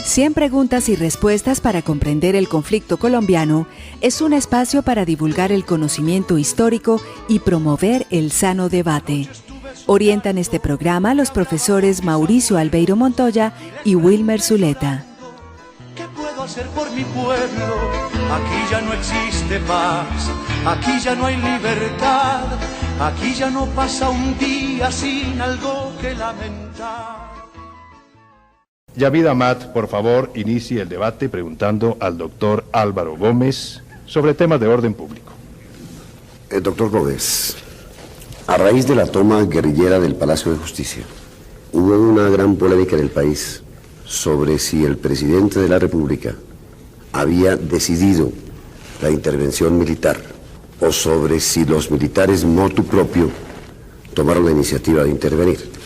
100 preguntas y respuestas para comprender el conflicto colombiano es un espacio para divulgar el conocimiento histórico y promover el sano debate. Orientan este programa los profesores Mauricio Albeiro Montoya y Wilmer Zuleta. ¿Qué puedo hacer por mi pueblo? Aquí ya no existe paz, aquí ya no hay libertad, aquí ya no pasa un día sin algo que lamentar. Yavid Amat, por favor, inicie el debate preguntando al doctor Álvaro Gómez sobre temas de orden público. Doctor Gómez, a raíz de la toma guerrillera del Palacio de Justicia, hubo una gran polémica en el país sobre si el presidente de la República había decidido la intervención militar o sobre si los militares motu propio tomaron la iniciativa de intervenir.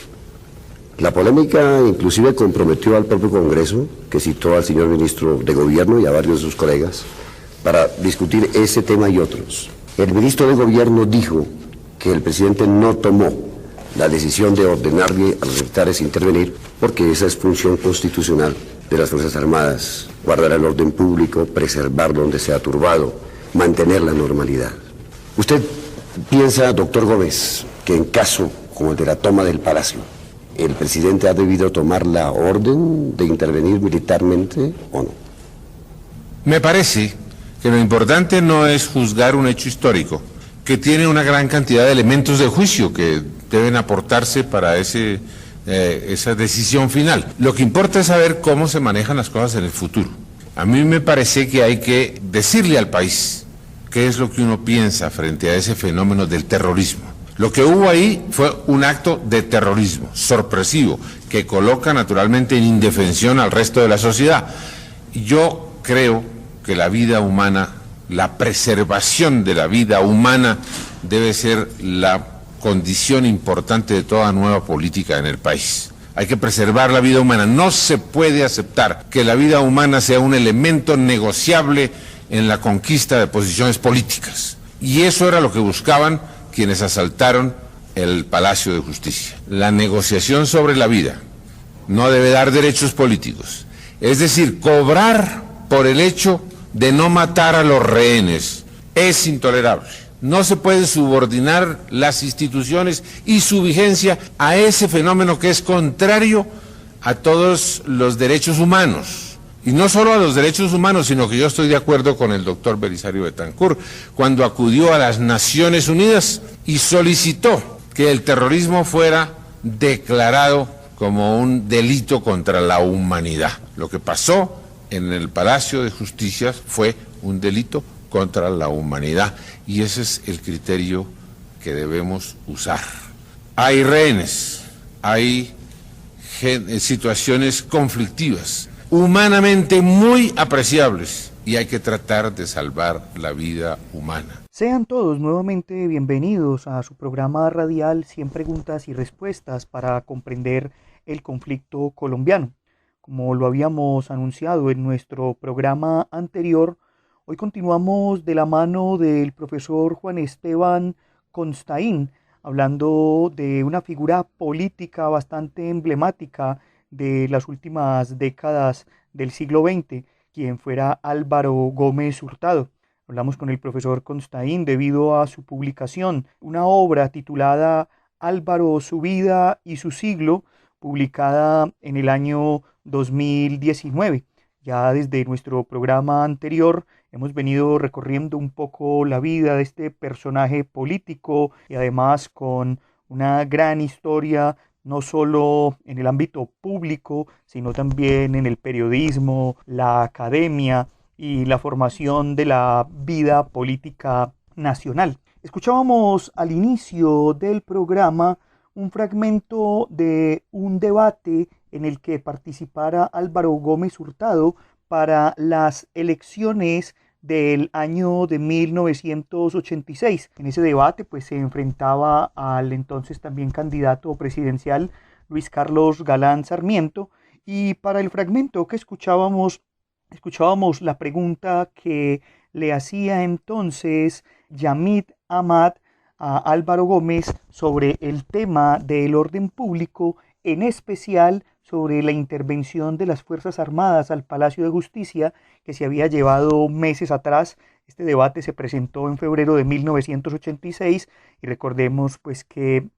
La polémica inclusive comprometió al propio Congreso, que citó al señor ministro de Gobierno y a varios de sus colegas, para discutir ese tema y otros. El ministro de Gobierno dijo que el presidente no tomó la decisión de ordenarle a los militares intervenir porque esa es función constitucional de las Fuerzas Armadas, guardar el orden público, preservar donde sea turbado, mantener la normalidad. ¿Usted piensa, doctor Gómez, que en caso como el de la toma del Palacio, el presidente ha debido tomar la orden de intervenir militarmente o no? Me parece que lo importante no es juzgar un hecho histórico, que tiene una gran cantidad de elementos de juicio que deben aportarse para esa decisión final. Lo que importa es saber cómo se manejan las cosas en el futuro. A mí me parece que hay que decirle al país qué es lo que uno piensa frente a ese fenómeno del terrorismo. Lo que hubo ahí fue un acto de terrorismo sorpresivo que coloca naturalmente en indefensión al resto de la sociedad. Yo creo que la vida humana, la preservación de la vida humana debe ser la condición importante de toda nueva política en el país. Hay que preservar la vida humana. No se puede aceptar que la vida humana sea un elemento negociable en la conquista de posiciones políticas. Y eso era lo que buscaban quienes asaltaron el Palacio de Justicia. La negociación sobre la vida no debe dar derechos políticos. Es decir, cobrar por el hecho de no matar a los rehenes es intolerable. No se puede subordinar las instituciones y su vigencia a ese fenómeno que es contrario a todos los derechos humanos. Y no solo a los derechos humanos, sino que yo estoy de acuerdo con el doctor Belisario Betancur cuando acudió a las Naciones Unidas y solicitó que el terrorismo fuera declarado como un delito contra la humanidad. Lo que pasó en el Palacio de Justicia fue un delito contra la humanidad y ese es el criterio que debemos usar. Hay rehenes, hay situaciones conflictivas, humanamente muy apreciables y hay que tratar de salvar la vida humana. Sean todos nuevamente bienvenidos a su programa radial 100 preguntas y respuestas para comprender el conflicto colombiano. Como lo habíamos anunciado en nuestro programa anterior, hoy continuamos de la mano del profesor Juan Esteban Constaín, hablando de una figura política bastante emblemática de las últimas décadas del siglo XX, quien fuera Álvaro Gómez Hurtado. Hablamos con el profesor Constaín debido a su publicación, una obra titulada Álvaro, su vida y su siglo, publicada en el año 2019. Ya desde nuestro programa anterior hemos venido recorriendo un poco la vida de este personaje político y además con una gran historia no solo en el ámbito público, sino también en el periodismo, la academia y la formación de la vida política nacional. Escuchábamos al inicio del programa un fragmento de un debate en el que participara Álvaro Gómez Hurtado para las elecciones del año de 1986. En ese debate pues se enfrentaba al entonces también candidato presidencial Luis Carlos Galán Sarmiento, y para el fragmento que escuchábamos la pregunta que le hacía entonces Yavid Amat a Álvaro Gómez sobre el tema del orden público, en especial sobre la intervención de las Fuerzas Armadas al Palacio de Justicia que se había llevado meses atrás. Este debate se presentó en febrero de 1986 y recordemos pues que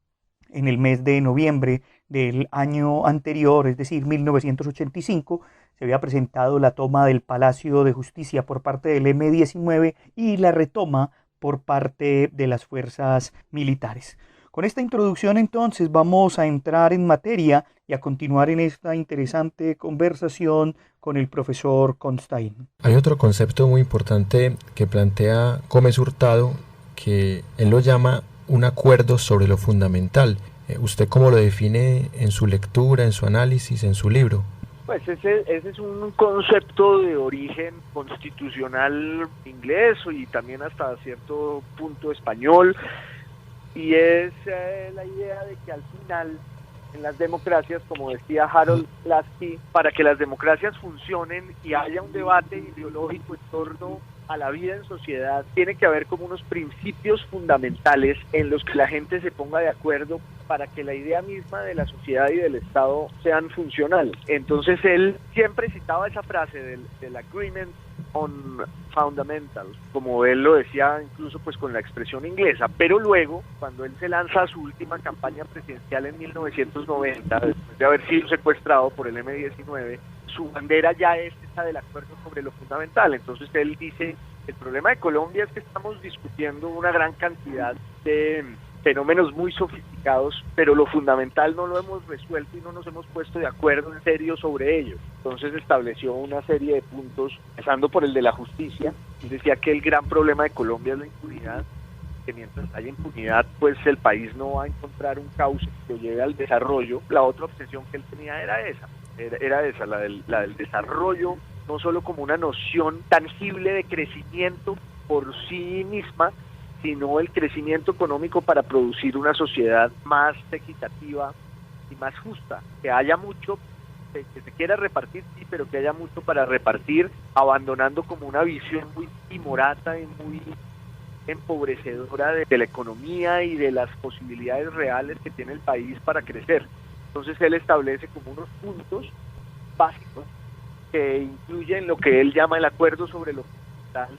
en el mes de noviembre del año anterior, es decir, 1985, se había presentado la toma del Palacio de Justicia por parte del M-19 y la retoma por parte de las fuerzas militares. Con esta introducción entonces vamos a entrar en materia y a continuar en esta interesante conversación con el profesor Constaín. Hay otro concepto muy importante que plantea Gómez Hurtado, que él lo llama un acuerdo sobre lo fundamental. ¿Usted cómo lo define en su lectura, en su análisis, en su libro? Pues ese es un concepto de origen constitucional inglés y también hasta cierto punto español, y es la idea de que al final en las democracias, como decía Harold Lasky, para que las democracias funcionen y haya un debate ideológico en torno a la vida en sociedad, tiene que haber como unos principios fundamentales en los que la gente se ponga de acuerdo para que la idea misma de la sociedad y del Estado sean funcionales. Entonces él siempre citaba esa frase del agreement on fundamentals, como él lo decía incluso pues con la expresión inglesa, pero luego cuando él se lanza a su última campaña presidencial en 1990, después de haber sido secuestrado por el M-19, su bandera ya es esa del acuerdo sobre lo fundamental. Entonces él dice, el problema de Colombia es que estamos discutiendo una gran cantidad de fenómenos muy sofisticados, pero lo fundamental no lo hemos resuelto y no nos hemos puesto de acuerdo en serio sobre ello. Entonces estableció una serie de puntos, empezando por el de la justicia. Él decía que el gran problema de Colombia es la impunidad, que mientras haya impunidad, pues el país no va a encontrar un cauce que lo lleve al desarrollo. La otra obsesión que él tenía era esa, la del desarrollo, no solo como una noción tangible de crecimiento por sí misma, sino el crecimiento económico para producir una sociedad más equitativa y más justa, que haya mucho, que se quiera repartir, sí, pero que haya mucho para repartir, abandonando como una visión muy timorata y muy empobrecedora de la economía y de las posibilidades reales que tiene el país para crecer. Entonces él establece como unos puntos básicos que incluyen lo que él llama el acuerdo sobre lo fundamental,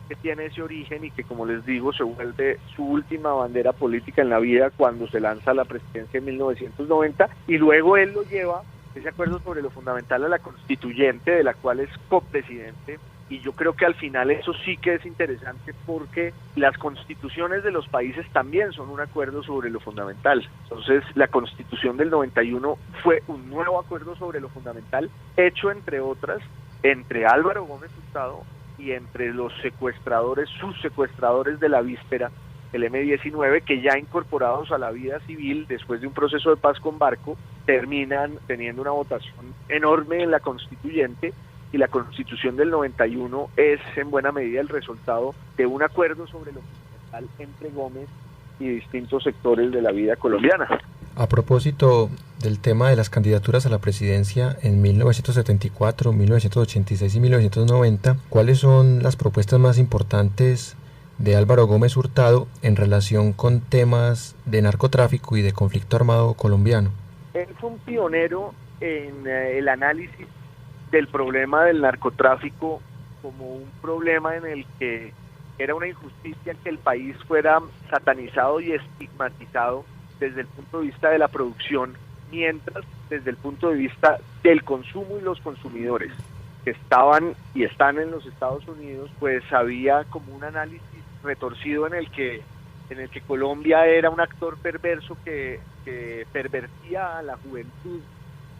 que tiene ese origen y que, como les digo, se vuelve su última bandera política en la vida cuando se lanza a la presidencia en 1990, y luego él lo lleva, ese acuerdo sobre lo fundamental, a la constituyente, de la cual es copresidente. Y yo creo que al final eso sí que es interesante, porque las constituciones de los países también son un acuerdo sobre lo fundamental. Entonces la constitución del 91 fue un nuevo acuerdo sobre lo fundamental, hecho entre otras, entre Álvaro Gómez Hurtado y entre los secuestradores, sus secuestradores de la víspera, el M-19, que ya incorporados a la vida civil después de un proceso de paz con Barco, terminan teniendo una votación enorme en la constituyente. Y la Constitución del 91 es en buena medida el resultado de un acuerdo sobre lo fundamental entre Gómez y distintos sectores de la vida colombiana. A propósito del tema de las candidaturas a la presidencia en 1974, 1986 y 1990, ¿cuáles son las propuestas más importantes de Álvaro Gómez Hurtado en relación con temas de narcotráfico y de conflicto armado colombiano? Él fue un pionero en el análisis del problema del narcotráfico como un problema en el que era una injusticia que el país fuera satanizado y estigmatizado desde el punto de vista de la producción, mientras desde el punto de vista del consumo y los consumidores que estaban y están en los Estados Unidos, pues había como un análisis retorcido en el que Colombia era un actor perverso que pervertía a la juventud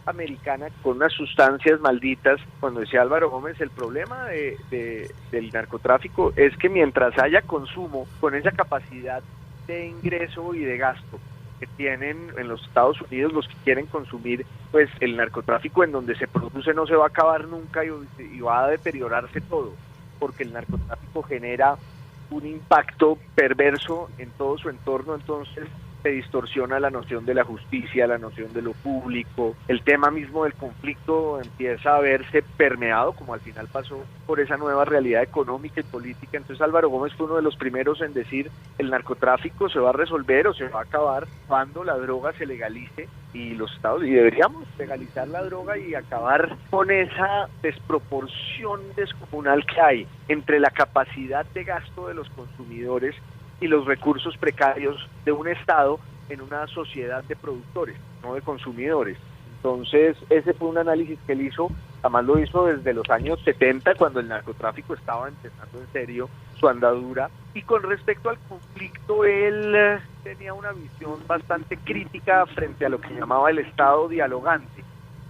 americana con unas sustancias malditas. Cuando decía Álvaro Gómez, el problema del narcotráfico es que mientras haya consumo, con esa capacidad de ingreso y de gasto que tienen en los Estados Unidos los que quieren consumir, pues el narcotráfico en donde se produce no se va a acabar nunca y va a deteriorarse todo, porque el narcotráfico genera un impacto perverso en todo su entorno. Entonces se distorsiona la noción de la justicia, la noción de lo público, el tema mismo del conflicto empieza a verse permeado, como al final pasó, por esa nueva realidad económica y política. Entonces Álvaro Gómez fue uno de los primeros en decir el narcotráfico se va a resolver o se va a acabar cuando la droga se legalice, y los estados, y deberíamos legalizar la droga y acabar con esa desproporción descomunal que hay entre la capacidad de gasto de los consumidores y los recursos precarios de un Estado en una sociedad de productores, no de consumidores. Entonces, ese fue un análisis que él hizo, además lo hizo desde los años 70, cuando el narcotráfico estaba empezando en serio su andadura. Y con respecto al conflicto, él tenía una visión bastante crítica frente a lo que llamaba el Estado dialogante.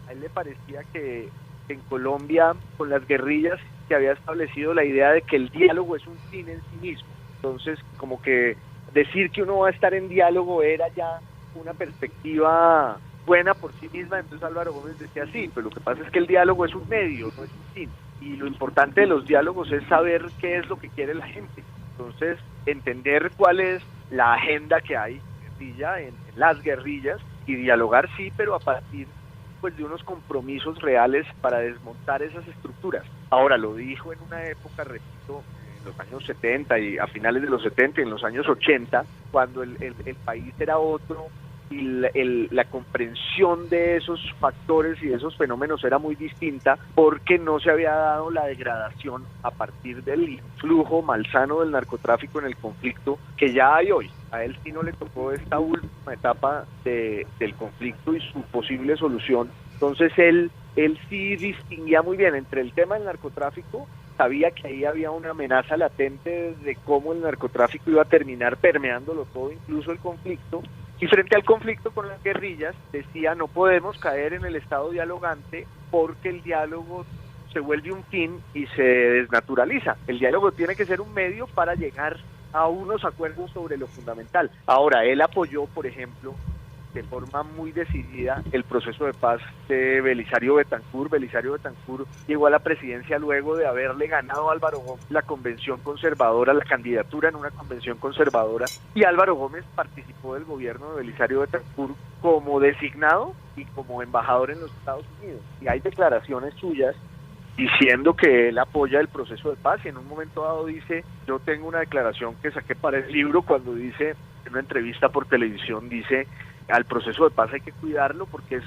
A él le parecía que en Colombia, con las guerrillas, se había establecido la idea de que el diálogo es un fin en sí mismo. Entonces, como que decir que uno va a estar en diálogo era ya una perspectiva buena por sí misma. Entonces Álvaro Gómez decía sí, pero lo que pasa es que el diálogo es un medio, no es un fin. Y lo importante de los diálogos es saber qué es lo que quiere la gente. Entonces, entender cuál es la agenda que hay en las guerrillas, y dialogar sí, pero a partir pues de unos compromisos reales para desmontar esas estructuras. Ahora, lo dijo en una época, repito, en los años 70 y a finales de los 70 y en los años 80, cuando el país era otro y la comprensión de esos factores y de esos fenómenos era muy distinta, porque no se había dado la degradación a partir del influjo malsano del narcotráfico en el conflicto que ya hay hoy. A él sí no le tocó esta última etapa del conflicto y su posible solución. Entonces él sí distinguía muy bien entre el tema del narcotráfico, sabía que ahí había una amenaza latente de cómo el narcotráfico iba a terminar permeándolo todo, incluso el conflicto, y frente al conflicto con las guerrillas decía no podemos caer en el Estado dialogante porque el diálogo se vuelve un fin y se desnaturaliza. El diálogo tiene que ser un medio para llegar a unos acuerdos sobre lo fundamental. Ahora, él apoyó, por ejemplo, de forma muy decidida el proceso de paz de Belisario Betancur. Belisario Betancur llegó a la presidencia luego de haberle ganado a Álvaro Gómez la convención conservadora, la candidatura en una convención conservadora, y Álvaro Gómez participó del gobierno de Belisario Betancur como designado y como embajador en los Estados Unidos. Y hay declaraciones suyas diciendo que él apoya el proceso de paz, y en un momento dado dice, yo tengo una declaración que saqué para el libro, cuando dice, en una entrevista por televisión, dice, al proceso de paz hay que cuidarlo porque es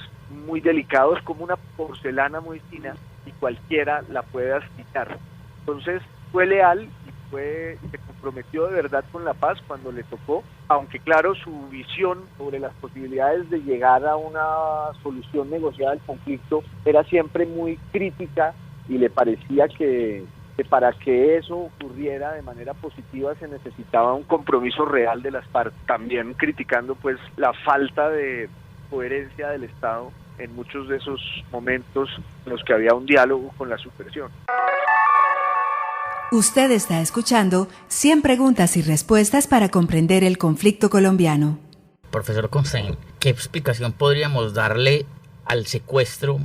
muy delicado, es como una porcelana muy fina y cualquiera la puede asfixiar. Entonces fue leal y se comprometió de verdad con la paz cuando le tocó, aunque claro, su visión sobre las posibilidades de llegar a una solución negociada al conflicto era siempre muy crítica, y le parecía que para que eso ocurriera de manera positiva se necesitaba un compromiso real de las partes, también criticando pues la falta de coherencia del Estado en muchos de esos momentos en los que había un diálogo con la subversión. Usted está escuchando 100 preguntas y respuestas para comprender el conflicto colombiano. Profesor Constein, ¿qué explicación podríamos darle al secuestro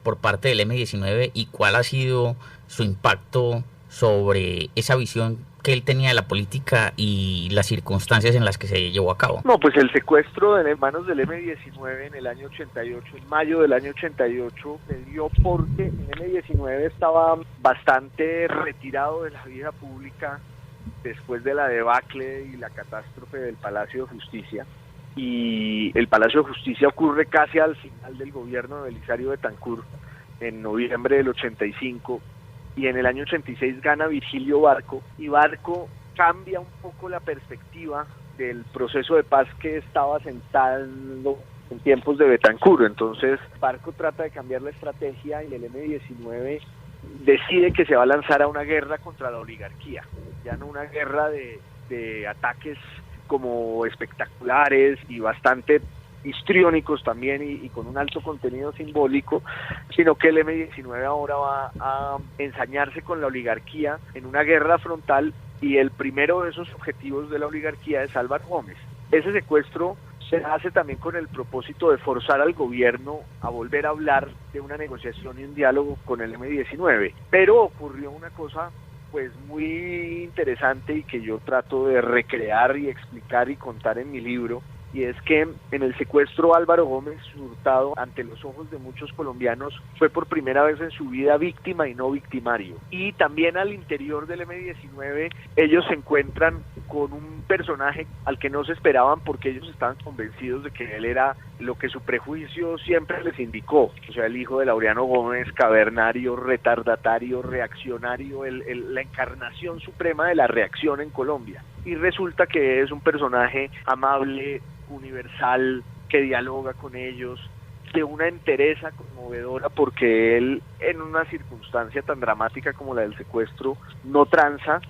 por parte del M-19 y cuál ha sido su impacto sobre esa visión que él tenía de la política y las circunstancias en las que se llevó a cabo? No, pues el secuestro de manos del M-19 en el año 88, en mayo del año 88, se dio porque el M-19 estaba bastante retirado de la vida pública después de la debacle y la catástrofe del Palacio de Justicia. Y el Palacio de Justicia ocurre casi al final del gobierno de Belisario Betancur, en noviembre del 85, y en el año 86 gana Virgilio Barco, y Barco cambia un poco la perspectiva del proceso de paz que estaba sentando en tiempos de Betancur. Entonces Barco trata de cambiar la estrategia y el M-19 decide que se va a lanzar a una guerra contra la oligarquía, ya no una guerra de ataques como espectaculares y bastante histriónicos también y con un alto contenido simbólico, sino que el M-19 ahora va a ensañarse con la oligarquía en una guerra frontal, y el primero de esos objetivos de la oligarquía es Álvaro Gómez. Ese secuestro se hace también con el propósito de forzar al gobierno a volver a hablar de una negociación y un diálogo con el M-19, pero ocurrió una cosa pues muy interesante y que yo trato de recrear y explicar y contar en mi libro, y es que en el secuestro Álvaro Gómez Hurtado, ante los ojos de muchos colombianos, fue por primera vez en su vida víctima y no victimario. Y también al interior del M-19 ellos se encuentran con un personaje al que no se esperaban, porque ellos estaban convencidos de que él era lo que su prejuicio siempre les indicó, o sea, el hijo de Laureano Gómez, cavernario, retardatario, reaccionario, la encarnación suprema de la reacción en Colombia. Y resulta que es un personaje amable, universal, que dialoga con ellos, de una entereza conmovedora, porque él, en una circunstancia tan dramática como la del secuestro, no tranza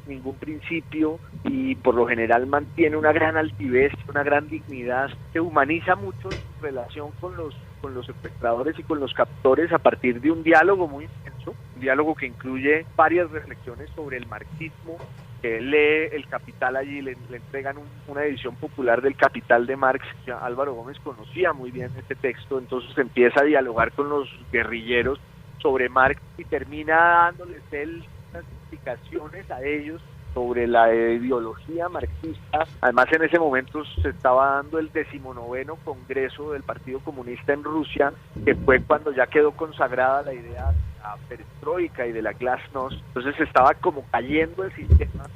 ningún principio y por lo general mantiene una gran altivez, una gran dignidad, que humaniza mucho su relación con los secuestradores y con los captores a partir de un diálogo muy intenso, un diálogo que incluye varias reflexiones sobre el marxismo, que él lee El Capital allí, le entregan una edición popular del Capital de Marx. Ya Álvaro Gómez conocía muy bien este texto, entonces empieza a dialogar con los guerrilleros sobre Marx y termina dándoles él unas explicaciones a ellos sobre la ideología marxista. Además, en ese momento se estaba dando el 19º Congreso del Partido Comunista en Rusia, que fue cuando ya quedó consagrada la idea de la perestroika y de la glasnost. Entonces estaba como cayendo el sistema,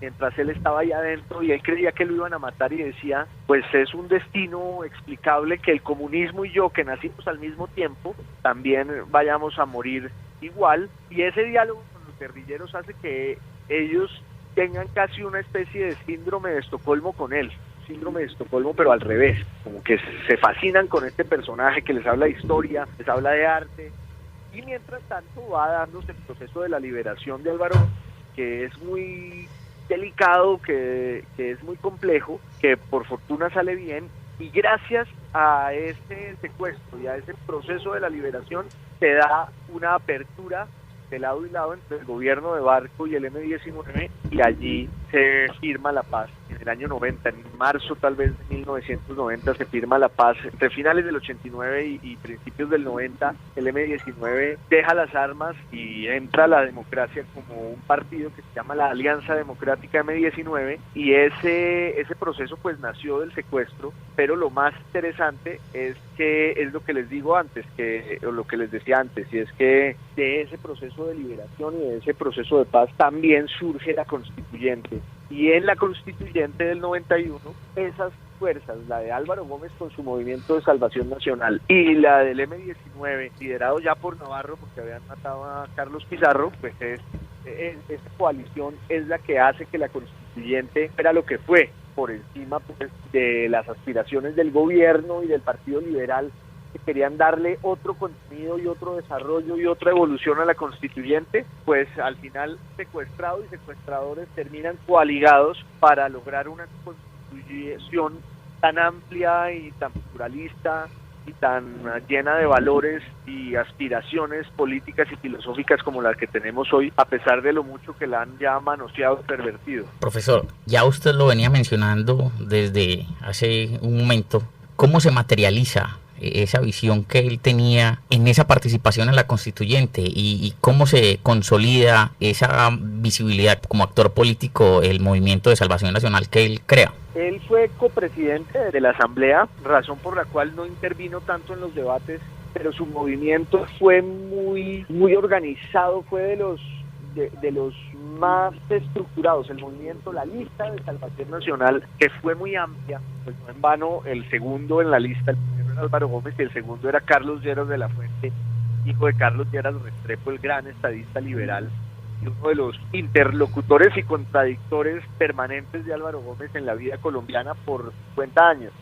mientras él estaba ahí adentro, y él creía que lo iban a matar y decía, pues es un destino explicable que el comunismo y yo, que nacimos al mismo tiempo, también vayamos a morir igual. Y ese diálogo con los guerrilleros hace que ellos tengan casi una especie de síndrome de Estocolmo con él, síndrome de Estocolmo pero al revés, como que se fascinan con este personaje que les habla de historia, les habla de arte, y mientras tanto va dándose el proceso de la liberación de Álvaro, que es muy delicado, que es muy complejo, que por fortuna sale bien, y gracias a este secuestro y a ese proceso de la liberación se da una apertura de lado y lado entre el gobierno de Barco y el M-19, y allí se firma la paz en el año 90, en marzo tal vez de 1990 se firma la paz. Entre finales del 89 y principios del 90, el M-19 deja las armas y entra a la democracia como un partido que se llama la Alianza Democrática M-19, y ese proceso pues nació del secuestro, pero lo más interesante es que es lo que les digo antes, o lo que les decía antes, y es que de ese proceso de liberación y de ese proceso de paz también surge la constituyente, y en la constituyente del 91 esas fuerzas, la de Álvaro Gómez con su movimiento de salvación nacional y la del M-19, liderado ya por Navarro porque habían matado a Carlos Pizarro, pues esa coalición es la que hace que la constituyente era lo que fue, por encima pues, de las aspiraciones del gobierno y del Partido Liberal, que querían darle otro contenido y otro desarrollo y otra evolución a la constituyente. Pues al final secuestrados y secuestradores terminan coaligados para lograr una constitución tan amplia y tan pluralista y tan llena de valores y aspiraciones políticas y filosóficas como las que tenemos hoy, a pesar de lo mucho que la han ya manoseado y pervertido. Profesor, ya usted lo venía mencionando desde hace un momento, ¿cómo se materializa esa visión que él tenía en esa participación en la constituyente y cómo se consolida esa visibilidad como actor político el movimiento de salvación nacional que él crea? Él fue copresidente de la Asamblea, razón por la cual no intervino tanto en los debates, pero su movimiento fue muy organizado, fue de los más estructurados. El movimiento, la lista de salvación nacional, que fue muy amplia, pues no en vano el segundo en la lista, el primero era Álvaro Gómez y el segundo era Carlos Lleras de la Fuente, hijo de Carlos Lleras Restrepo, el gran estadista liberal, y uno de los interlocutores y contradictores permanentes de Álvaro Gómez en la vida colombiana por 50 años.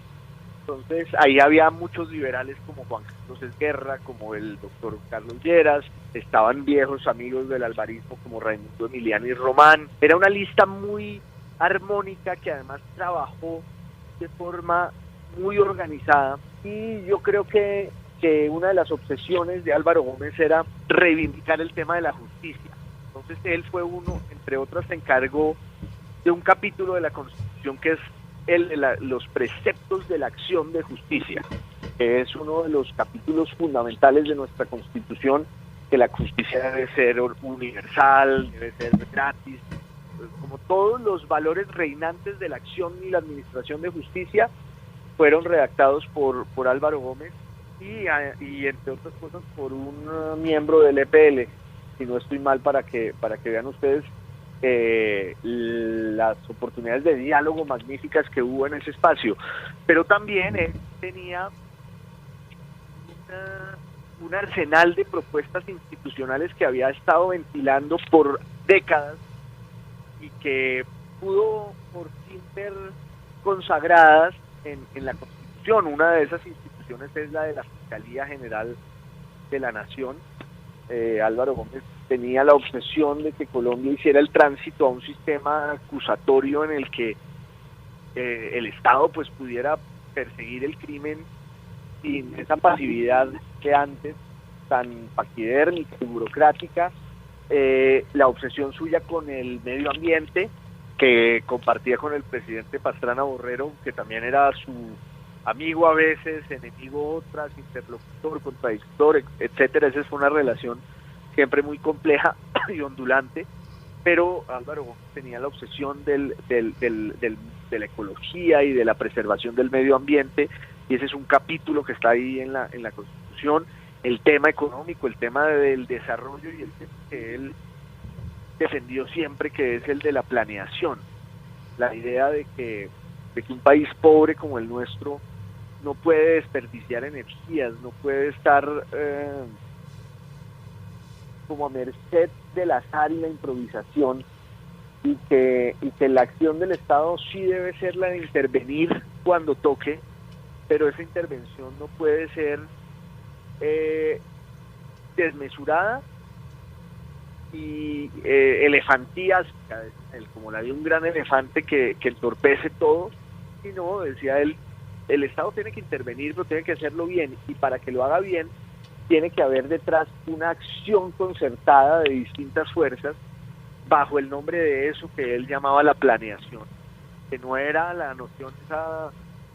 Entonces ahí había muchos liberales como Juan Carlos Esguerra, como el doctor Carlos Lleras, estaban viejos amigos del alvarismo como Raimundo Emiliano y Román. Era una lista muy armónica que además trabajó de forma muy organizada, y yo creo que una de las obsesiones de Álvaro Gómez era reivindicar el tema de la justicia. Entonces él fue uno, entre otras, se encargó de un capítulo de la Constitución que es los preceptos de la acción de justicia, que es uno de los capítulos fundamentales de nuestra Constitución, que la justicia debe ser universal, debe ser gratis, como todos los valores reinantes de la acción y la administración de justicia, fueron redactados por Álvaro Gómez y entre otras cosas por un miembro del EPL, si no estoy mal, para que vean ustedes las oportunidades de diálogo magníficas que hubo en ese espacio. Pero también él tenía un arsenal de propuestas institucionales que había estado ventilando por décadas y que pudo por fin ver consagradas en la Constitución. Una de esas instituciones es la de la Fiscalía General de la Nación. Álvaro Gómez tenía la obsesión de que Colombia hiciera el tránsito a un sistema acusatorio en el que el Estado pues pudiera perseguir el crimen sin esa pasividad que antes, tan paquidérmica y burocrática. La obsesión suya con el medio ambiente, que compartía con el presidente Pastrana Borrero, que también era su amigo a veces, enemigo otras, interlocutor, contradictor, etcétera. Esa fue una relación siempre muy compleja y ondulante, pero Álvaro Gómez tenía la obsesión de la ecología y de la preservación del medio ambiente, y ese es un capítulo que está ahí en la Constitución. El tema económico, el tema del desarrollo y el tema que él defendió siempre, que es el de la planeación, la idea de que un país pobre como el nuestro no puede desperdiciar energías, no puede estar como a merced del azar y la improvisación, y que la acción del Estado sí debe ser la de intervenir cuando toque, pero esa intervención no puede ser desmesurada y elefantíastica, como la de un gran elefante que entorpece todo, sino, decía él, el Estado tiene que intervenir, pero tiene que hacerlo bien, y para que lo haga bien tiene que haber detrás una acción concertada de distintas fuerzas bajo el nombre de eso que él llamaba la planeación, que no era la noción esa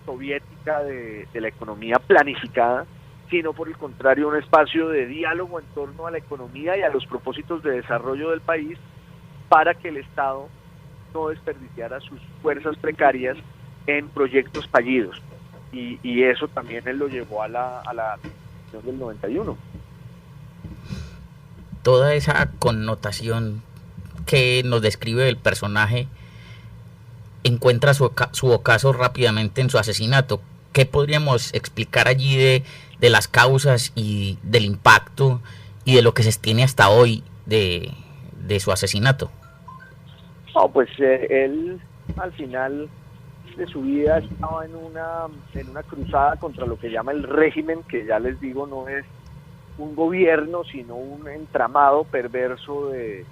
soviética de la economía planificada, sino por el contrario un espacio de diálogo en torno a la economía y a los propósitos de desarrollo del país, para que el Estado no desperdiciara sus fuerzas precarias en proyectos fallidos. Y eso también él lo llevó a la Constitución del 91. Toda esa connotación que nos describe el personaje encuentra su ocaso rápidamente en su asesinato. ¿Qué podríamos explicar allí de las causas y del impacto y de lo que se tiene hasta hoy de su asesinato? No, pues él al final de su vida estaba en una cruzada contra lo que llama el régimen, que ya les digo no es un gobierno, sino un entramado perverso de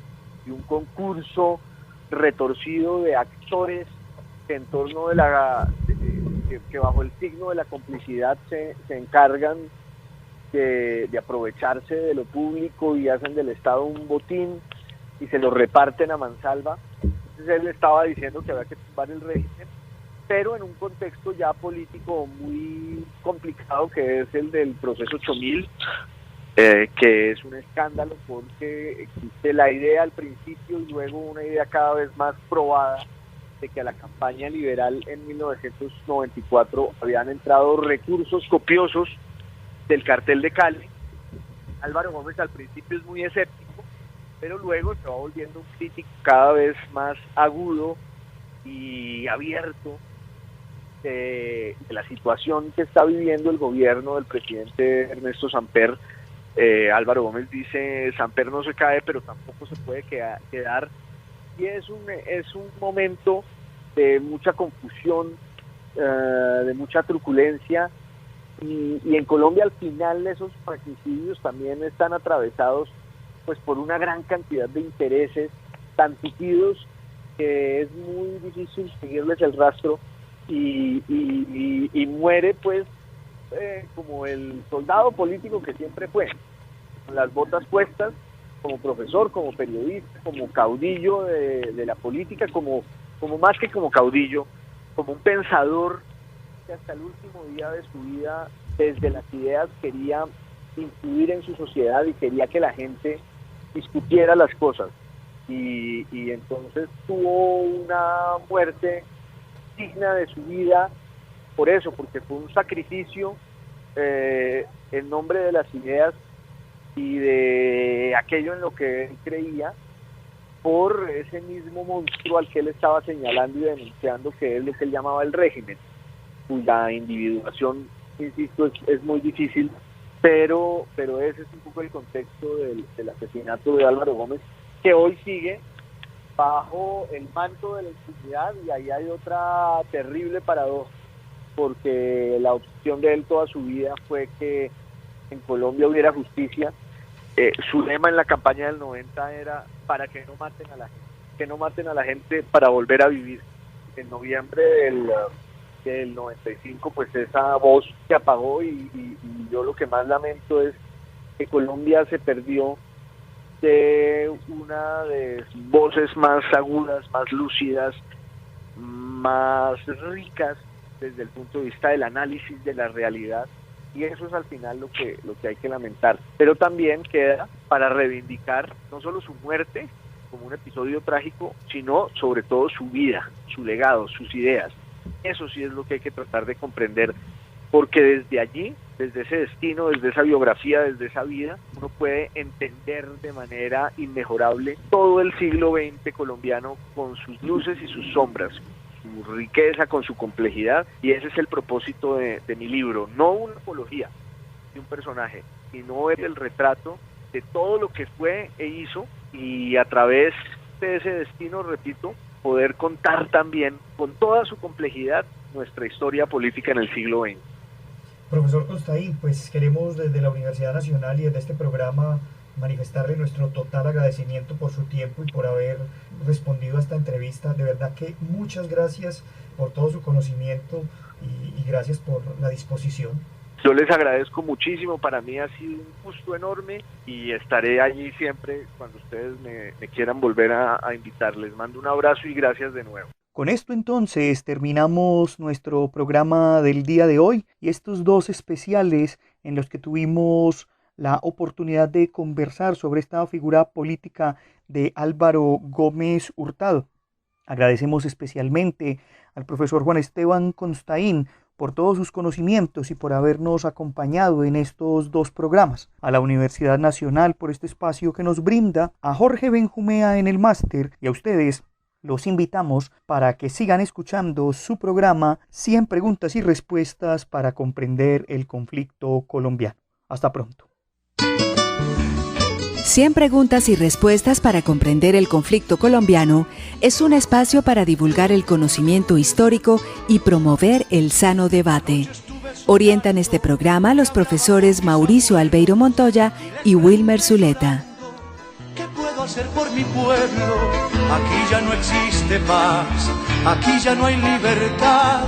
un concurso retorcido de actores que en torno de que bajo el signo de la complicidad se encargan de aprovecharse de lo público y hacen del Estado un botín y se lo reparten a mansalva. Entonces él estaba diciendo que había que tumbar el régimen, pero en un contexto ya político muy complicado, que es el del proceso 8000, que es un escándalo porque existe la idea al principio y luego una idea cada vez más probada de que a la campaña liberal en 1994 habían entrado recursos copiosos del cartel de Cali. Álvaro Gómez al principio es muy escéptico, pero luego se va volviendo un crítico cada vez más agudo y abierto de la situación que está viviendo el gobierno del presidente Ernesto Samper. Álvaro Gómez dice: Samper no se cae, pero tampoco se puede quedar. Y es un momento de mucha confusión, de mucha truculencia, y en Colombia al final esos magnicidios también están atravesados pues por una gran cantidad de intereses tan tupidos que es muy difícil seguirles el rastro, y muere pues como el soldado político que siempre fue, con las botas puestas, como profesor, como periodista, como caudillo de la política, como más que como caudillo, como un pensador que hasta el último día de su vida, desde las ideas, quería influir en su sociedad y quería que la gente discutiera las cosas. Y entonces tuvo una muerte digna de su vida, por eso, porque fue un sacrificio en nombre de las ideas y de aquello en lo que él creía, por ese mismo monstruo al que él estaba señalando y denunciando, que es lo que él llamaba el régimen, cuya individuación, insisto, es muy difícil, pero ese es un poco el contexto del asesinato de Álvaro Gómez, que hoy sigue bajo el manto de la impunidad. Y ahí hay otra terrible paradoja, porque la obsesión de él toda su vida fue que en Colombia hubiera justicia. Su lema en la campaña del 90 era para que no maten a la gente, que no maten a la gente para volver a vivir. En noviembre del 95, pues esa voz se apagó y yo lo que más lamento es que Colombia se perdió de una de voces más agudas, más lúcidas, más ricas desde el punto de vista del análisis de la realidad, y eso es al final lo que hay que lamentar. Pero también queda para reivindicar no solo su muerte como un episodio trágico, sino sobre todo su vida, su legado, sus ideas. Eso sí es lo que hay que tratar de comprender, porque desde allí, desde ese destino, desde esa biografía, desde esa vida, uno puede entender de manera inmejorable todo el siglo XX colombiano, con sus luces y sus sombras, su riqueza, con su complejidad, y ese es el propósito de mi libro, no una apología de un personaje, sino el retrato de todo lo que fue e hizo, y a través de ese destino, repito, poder contar también con toda su complejidad nuestra historia política en el siglo XX. Profesor Constaín, pues queremos desde la Universidad Nacional y desde este programa manifestarle nuestro total agradecimiento por su tiempo y por haber respondido a esta entrevista. De verdad que muchas gracias por todo su conocimiento y gracias por la disposición. Yo les agradezco muchísimo, para mí ha sido un gusto enorme y estaré allí siempre cuando ustedes me quieran volver a invitar. Les mando un abrazo y gracias de nuevo. Con esto entonces terminamos nuestro programa del día de hoy y estos dos especiales en los que tuvimos la oportunidad de conversar sobre esta figura política de Álvaro Gómez Hurtado. Agradecemos especialmente al profesor Juan Esteban Constaín por todos sus conocimientos y por habernos acompañado en estos dos programas, a la Universidad Nacional por este espacio que nos brinda, a Jorge Benjumea en el máster y a ustedes los invitamos para que sigan escuchando su programa 100 preguntas y respuestas para comprender el conflicto colombiano. Hasta pronto. 100 preguntas y respuestas para comprender el conflicto colombiano es un espacio para divulgar el conocimiento histórico y promover el sano debate. Orientan este programa los profesores Mauricio Albeiro Montoya y Wilmer Zuleta. ¿Qué puedo hacer por mi pueblo? Aquí ya no existe paz, aquí ya no hay libertad,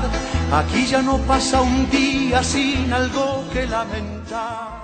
aquí ya no pasa un día sin algo que lamentar.